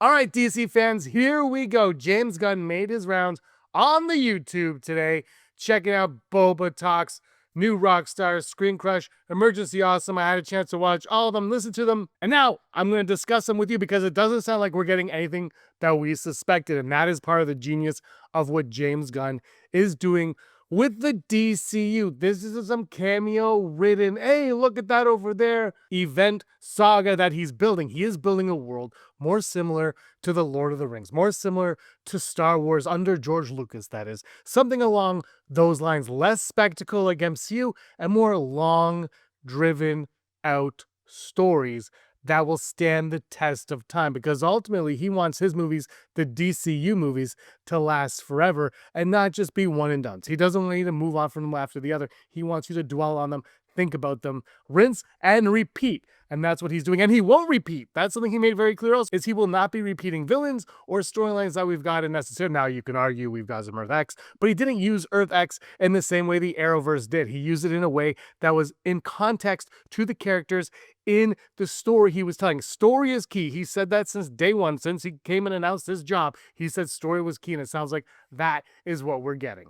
All right, DC fans, here we go. James Gunn made his rounds on the YouTube today, checking out Boba Talks, New Rockstars, Screen Crush, Emergency Awesome. I had a chance to watch all of them, listen to them, and now I'm going to discuss them with you because it doesn't sound like we're getting anything that we suspected, and that is part of the genius of what James Gunn is doing with the DCU. This is some cameo-ridden, hey, look at that over there, event saga that he's building. He is building a world more similar to the Lord of the Rings, more similar to Star Wars under George Lucas, that is. Something along those lines, less spectacle like MCU and more long, driven out stories that will stand the test of time, because ultimately he wants his movies, the DCU movies, to last forever and not just be one and done. He doesn't want you to move on from them after the other. He wants you to dwell on them, think about them, rinse and repeat. And that's what he's doing. And he won't repeat. That's something he made very clear also, is he will not be repeating villains or storylines that we've got in necessary. Now you can argue we've got some Earth X, but he didn't use Earth X in the same way the Arrowverse did. He used it in a way that was in context to the characters in the story he was telling. Story is key. He said that since day one, since he came and announced his job. He said story was key, and it sounds like that is what we're getting.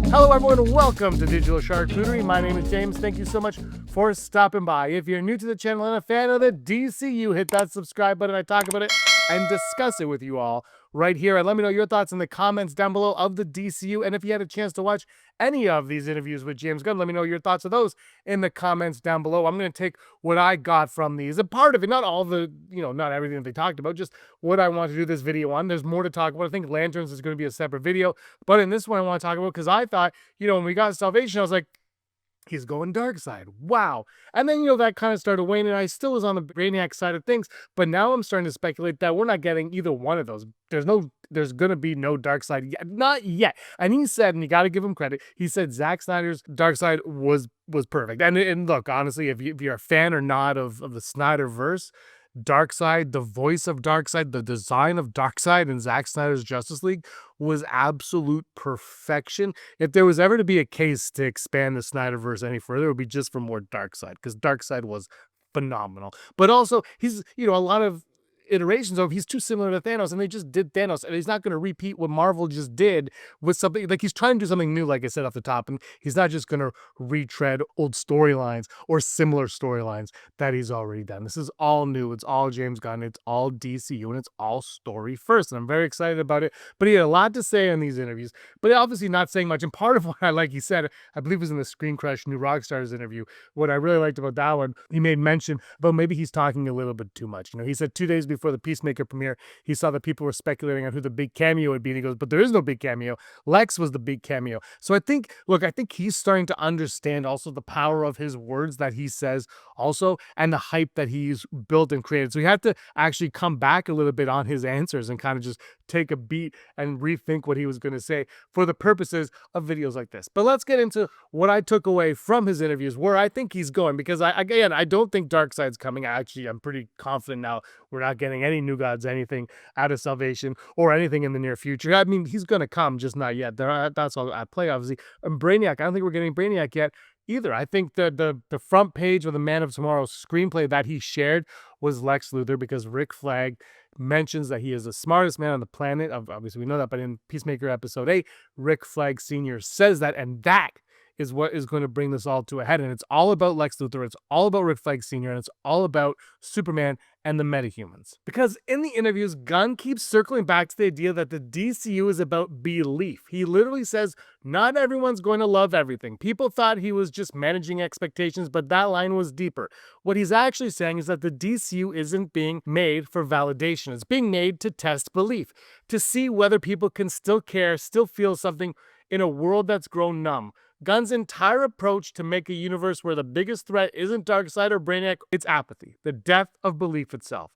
Hello everyone, welcome to Digital Charcuterie. My name is James. Thank you so much for stopping by. If you're new to the channel and a fan of the DCU, hit that subscribe button. I talk about it and discuss it with you all right here. And let me know your thoughts in the comments down below of the DCU. And if you had a chance to watch any of these interviews with James Gunn, let me know your thoughts of those in the comments down below. I'm going to take what I got from these, a part of it, not all the, not everything that they talked about, just what I want to do this video on. There's more to talk about. I think Lanterns is going to be a separate video, but in this one I want to talk about, because I thought, when we got Salvation, I was like, he's going Darkseid. Wow. And then, that kind of started waning. I still was on the Brainiac side of things, but now I'm starting to speculate that we're not getting either one of those. There's going to be no Darkseid yet. Not yet. And he said, and you got to give him credit, he said Zack Snyder's Darkseid was perfect. And look, honestly, if you're a fan or not of the Snyderverse, Darkseid, the voice of Darkseid, the design of Darkseid in Zack Snyder's Justice League was absolute perfection. If there was ever to be a case to expand the Snyderverse any further, it would be just for more Darkseid, because Darkseid was phenomenal. But also, he's, a lot of iterations of, he's too similar to Thanos, and they just did Thanos, and he's not going to repeat what Marvel just did with something. Like, he's trying to do something new, like I said off the top, and he's not just going to retread old storylines or similar storylines that he's already done. This is all new. It's all James Gunn. It's all DCU, and it's all story first, and I'm very excited about it. But he had a lot to say in these interviews, but obviously not saying much. And part of what I like, he said, I believe it was in the Screen Crush New Rockstars interview, what I really liked about that one, he made mention about maybe he's talking a little bit too much. He said 2 days before the Peacemaker premiere, he saw that people were speculating on who the big cameo would be, and he goes, but there is no big cameo. Lex was the big cameo. So I think he's starting to understand also the power of his words that he says also, and the hype that he's built and created. So he had to actually come back a little bit on his answers and kind of just take a beat and rethink what he was going to say for the purposes of videos like this. But let's get into what I took away from his interviews, where I think he's going, because I don't think Darkseid's coming. I'm pretty confident now we're not getting any New Gods, anything out of Salvation or anything in the near future. I mean, he's going to come, just not yet. That's all at play, obviously. And Brainiac, I don't think we're getting Brainiac yet either. I think the front page of the Man of Tomorrow screenplay that he shared was Lex Luthor, because Rick Flag mentions that he is the smartest man on the planet. Obviously, we know that, but in Peacemaker episode 8, Rick Flag Sr. says that, and that is what is going to bring this all to a head. And it's all about Lex Luthor, it's all about Rick Flag Sr., and it's all about Superman and the metahumans. Because in the interviews, Gunn keeps circling back to the idea that the DCU is about belief. He literally says, not everyone's going to love everything. People thought he was just managing expectations, but that line was deeper. What he's actually saying is that the DCU isn't being made for validation. It's being made to test belief, to see whether people can still care, still feel something in a world that's grown numb. Gunn's entire approach to make a universe where the biggest threat isn't Darkseid or Brainiac, it's apathy, the death of belief itself.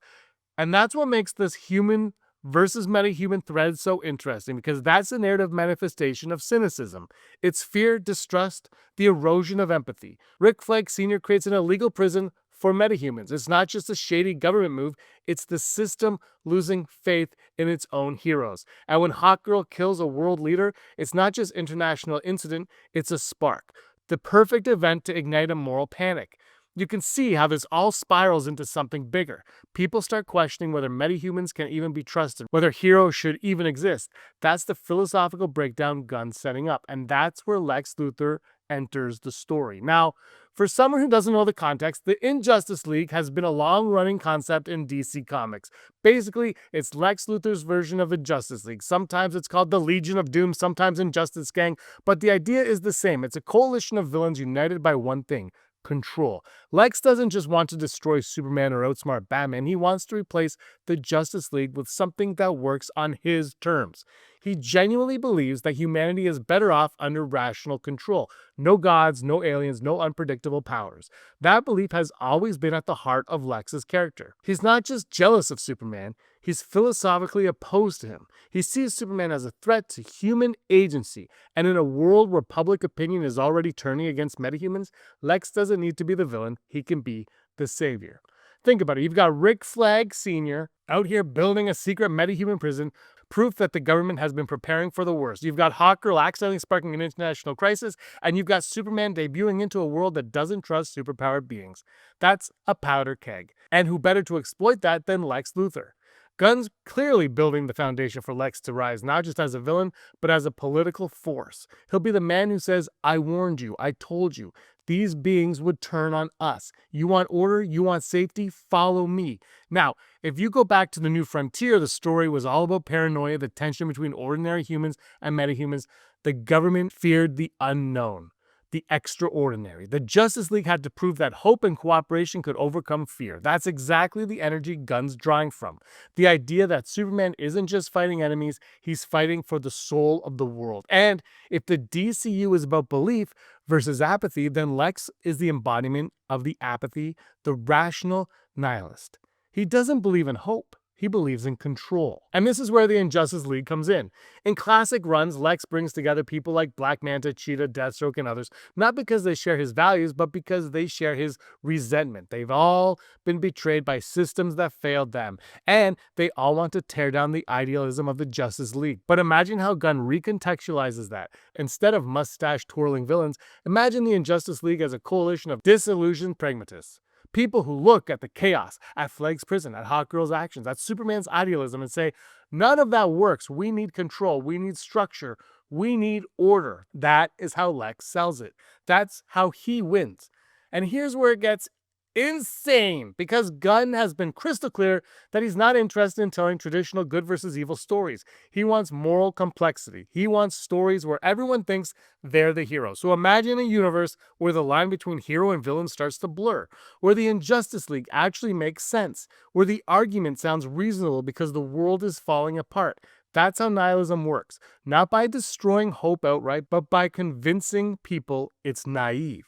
And that's what makes this human versus metahuman thread so interesting, because that's the narrative manifestation of cynicism. It's fear, distrust, the erosion of empathy. Rick Flag Sr. creates an illegal prison for metahumans. It's not just a shady government move, it's the system losing faith in its own heroes. And when Hawkgirl kills a world leader, it's not just international incident, it's a spark. The perfect event to ignite a moral panic. You can see how this all spirals into something bigger. People start questioning whether metahumans can even be trusted, whether heroes should even exist. That's the philosophical breakdown Gunn's setting up, and that's where Lex Luthor enters the story. Now, for someone who doesn't know the context, the Injustice League has been a long-running concept in DC Comics. Basically, it's Lex Luthor's version of the Justice League. Sometimes it's called the Legion of Doom, sometimes Injustice Gang, but the idea is the same. It's a coalition of villains united by one thing: control. Lex doesn't just want to destroy Superman or outsmart Batman, he wants to replace the Justice League with something that works on his terms. He genuinely believes that humanity is better off under rational control. No gods, no aliens, no unpredictable powers. That belief has always been at the heart of Lex's character. He's not just jealous of Superman, he's philosophically opposed to him. He sees Superman as a threat to human agency, and in a world where public opinion is already turning against metahumans, Lex doesn't need to be the villain, he can be the savior. Think about it. You've got Rick Flag Sr. out here building a secret metahuman prison, proof that the government has been preparing for the worst. You've got Hawkgirl accidentally sparking an international crisis, and you've got Superman debuting into a world that doesn't trust superpowered beings. That's a powder keg. And who better to exploit that than Lex Luthor? Gunn's clearly building the foundation for Lex to rise not just as a villain, but as a political force. He'll be the man who says, "I warned you, I told you. These beings would turn on us. You want order, you want safety, follow me." Now, if you go back to the New Frontier, the story was all about paranoia, the tension between ordinary humans and metahumans. The government feared the unknown, the extraordinary. The Justice League had to prove that hope and cooperation could overcome fear. That's exactly the energy Gunn's drawing from. The idea that Superman isn't just fighting enemies, he's fighting for the soul of the world. And if the DCU is about belief versus apathy, then Lex is the embodiment of the apathy, the rational nihilist. He doesn't believe in hope. He believes in control. And this is where the Injustice League comes in. In classic runs, Lex brings together people like Black Manta, Cheetah, Deathstroke, and others, not because they share his values, but because they share his resentment. They've all been betrayed by systems that failed them, and they all want to tear down the idealism of the Justice League. But imagine how Gunn recontextualizes that. Instead of mustache-twirling villains, imagine the Injustice League as a coalition of disillusioned pragmatists. People who look at the chaos, at Flag's prison, at Hawkgirl's actions, at Superman's idealism and say, none of that works. We need control. We need structure. We need order. That is how Lex sells it. That's how he wins. And here's where it gets insane, because Gunn has been crystal clear that he's not interested in telling traditional good versus evil stories. He wants moral complexity. He wants stories where everyone thinks they're the hero. So imagine a universe where the line between hero and villain starts to blur, where the Injustice League actually makes sense, where the argument sounds reasonable because the world is falling apart. That's how nihilism works, not by destroying hope outright, but by convincing people it's naive.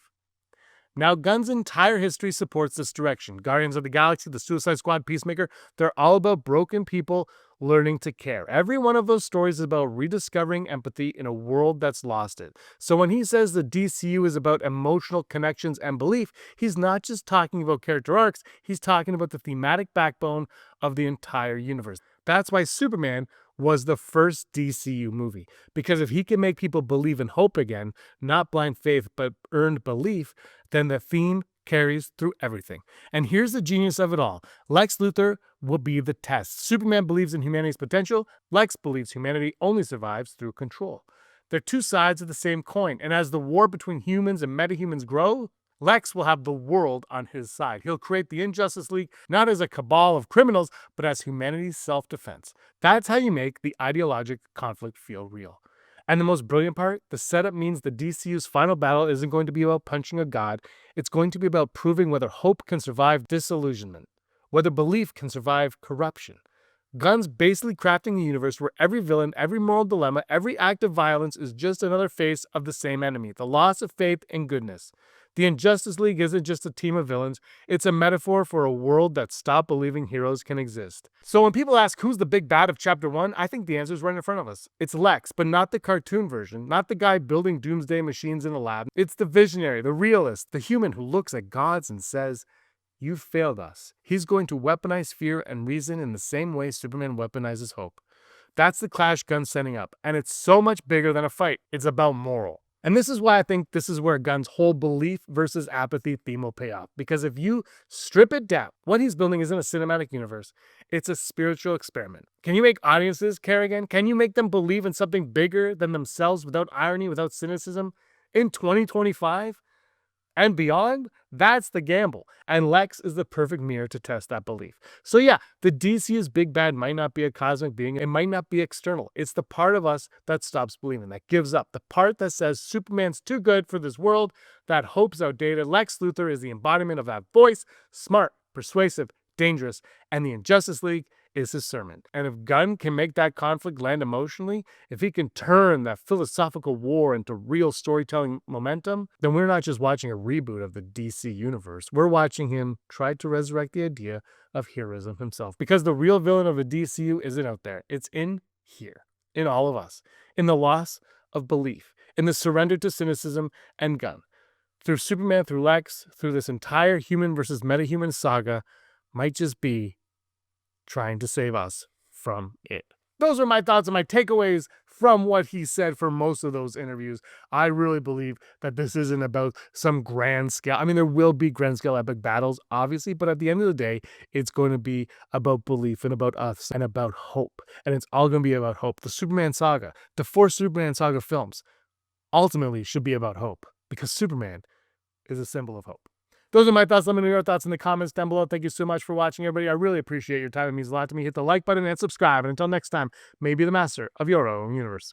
Now, Gunn's entire history supports this direction. Guardians of the Galaxy, the Suicide Squad, Peacemaker, they're all about broken people learning to care. Every one of those stories is about rediscovering empathy in a world that's lost it. So when he says the DCU is about emotional connections and belief, he's not just talking about character arcs, he's talking about the thematic backbone of the entire universe. That's why Superman was the first DCU movie. Because if he can make people believe in hope again, not blind faith, but earned belief, then the theme carries through everything. And here's the genius of it all. Lex Luthor will be the test. Superman believes in humanity's potential. Lex believes humanity only survives through control. They're two sides of the same coin. And as the war between humans and metahumans grow, Lex will have the world on his side. He'll create the Injustice League not as a cabal of criminals, but as humanity's self-defense. That's how you make the ideologic conflict feel real. And the most brilliant part, the setup means the DCU's final battle isn't going to be about punching a god. It's going to be about proving whether hope can survive disillusionment, whether belief can survive corruption. Gunn's basically crafting a universe where every villain, every moral dilemma, every act of violence is just another face of the same enemy, the loss of faith in goodness. The Injustice League isn't just a team of villains, it's a metaphor for a world that stopped believing heroes can exist. So when people ask who's the big bad of Chapter 1, I think the answer is right in front of us. It's Lex, but not the cartoon version, not the guy building doomsday machines in a lab. It's the visionary, the realist, the human who looks at gods and says, "You've failed us." He's going to weaponize fear and reason in the same way Superman weaponizes hope. That's the clash Gunn's setting up, and it's so much bigger than a fight. It's about moral. And this is why I think this is where Gunn's whole belief versus apathy theme will pay off. Because if you strip it down, what he's building isn't a cinematic universe, it's a spiritual experiment. Can you make audiences care again? Can you make them believe in something bigger than themselves without irony, without cynicism? In 2025 and beyond, that's the gamble. And Lex is the perfect mirror to test that belief. So yeah, the DC's big bad might not be a cosmic being. It might not be external. It's the part of us that stops believing, that gives up. The part that says Superman's too good for this world, that hope's outdated. Lex Luthor is the embodiment of that voice, smart, persuasive, dangerous, and the Injustice League is his sermon. And if Gunn can make that conflict land emotionally, if he can turn that philosophical war into real storytelling momentum, then we're not just watching a reboot of the DC universe. We're watching him try to resurrect the idea of heroism himself. Because the real villain of the DCU isn't out there. It's in here, in all of us, in the loss of belief, in the surrender to cynicism and Gunn. Through Superman, through Lex, through this entire human versus metahuman saga, might just be trying to save us from it. Those are my thoughts and my takeaways from what he said for most of those interviews. I really believe that this isn't about some grand scale. I mean, there will be grand scale epic battles, obviously, but at the end of the day, it's going to be about belief and about us and about hope. And it's all going to be about hope. The Superman saga, the 4 Superman saga films, ultimately should be about hope because Superman is a symbol of hope. Those are my thoughts. Let me know your thoughts in the comments down below. Thank you so much for watching, everybody. I really appreciate your time. It means a lot to me. Hit the like button and subscribe. And until next time, may be the master of your own universe.